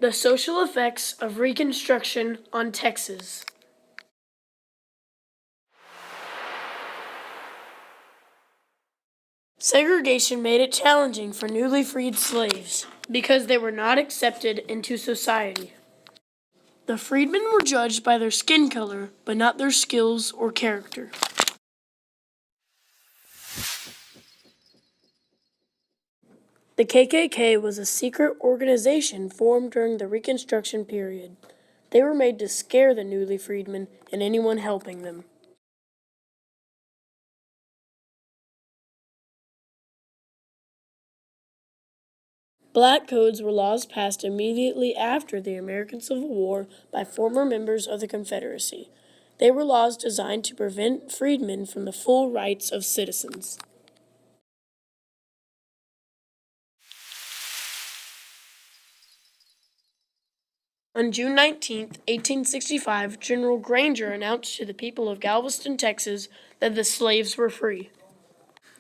The social effects of Reconstruction on Texas. Segregation made it challenging for newly freed slaves because they were not accepted into society. The freedmen were judged by their skin color, but not their skills or character. The KKK was a secret organization formed during the Reconstruction period. They were made to scare the newly freedmen and anyone helping them. Black codes were laws passed immediately after the American Civil War by former members of the Confederacy. They were laws designed to prevent freedmen from the full rights of citizens. On June 19, 1865, General Granger announced to the people of Galveston, Texas, that the slaves were free.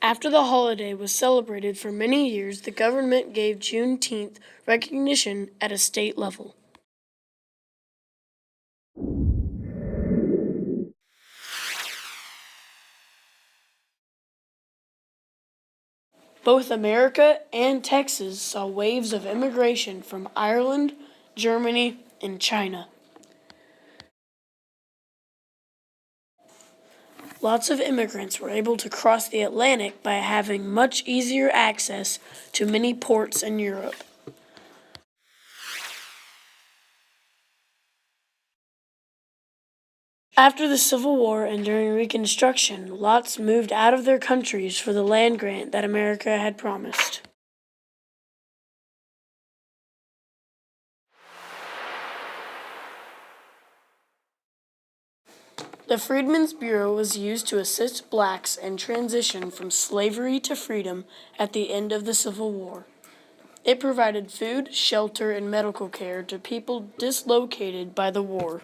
After the holiday was celebrated for many years, the government gave Juneteenth recognition at a state level. Both America and Texas saw waves of immigration from Ireland, Germany, and China. Lots of immigrants were able to cross the Atlantic by having much easier access to many ports in Europe. After the Civil War and during Reconstruction, lots moved out of their countries for the land grant that America had promised. The Freedmen's Bureau was used to assist blacks in transition from slavery to freedom at the end of the Civil War. It provided food, shelter, and medical care to people dislocated by the war.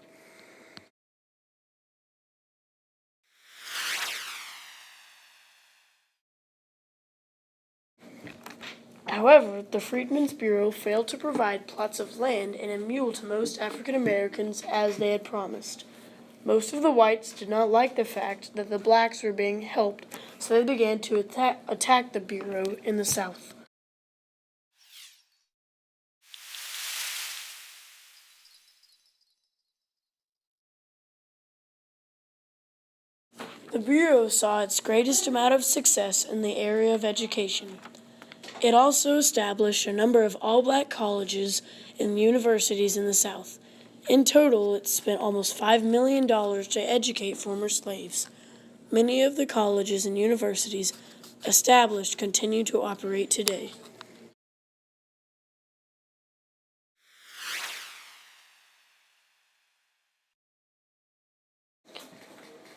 However, the Freedmen's Bureau failed to provide plots of land and a mule to most African Americans as they had promised. Most of the whites did not like the fact that the blacks were being helped, so they began to attack the Bureau in the South. The Bureau saw its greatest amount of success in the area of education. It also established a number of all-black colleges and universities in the South. In total, it spent almost $5 million to educate former slaves. Many of the colleges and universities established continue to operate today.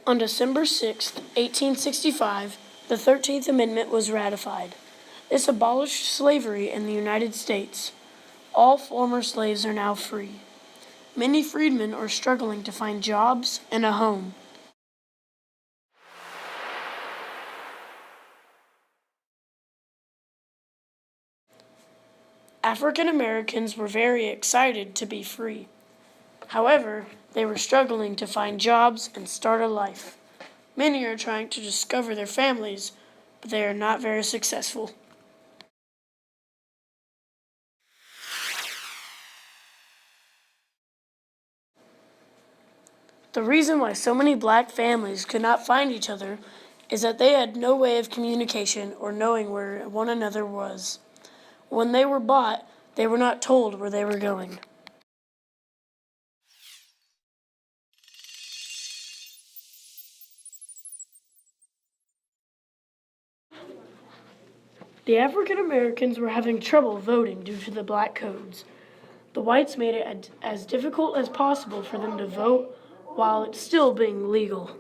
On December 6, 1865, the 13th Amendment was ratified. This abolished slavery in the United States. All former slaves are now free. Many freedmen are struggling to find jobs and a home. African Americans were very excited to be free. However, they were struggling to find jobs and start a life. Many are trying to discover their families, but they are not very successful. The reason why so many black families could not find each other is that they had no way of communication or knowing where one another was. When they were bought, they were not told where they were going. The African Americans were having trouble voting due to the black codes. The whites made it as difficult as possible for them to vote while it's still being legal.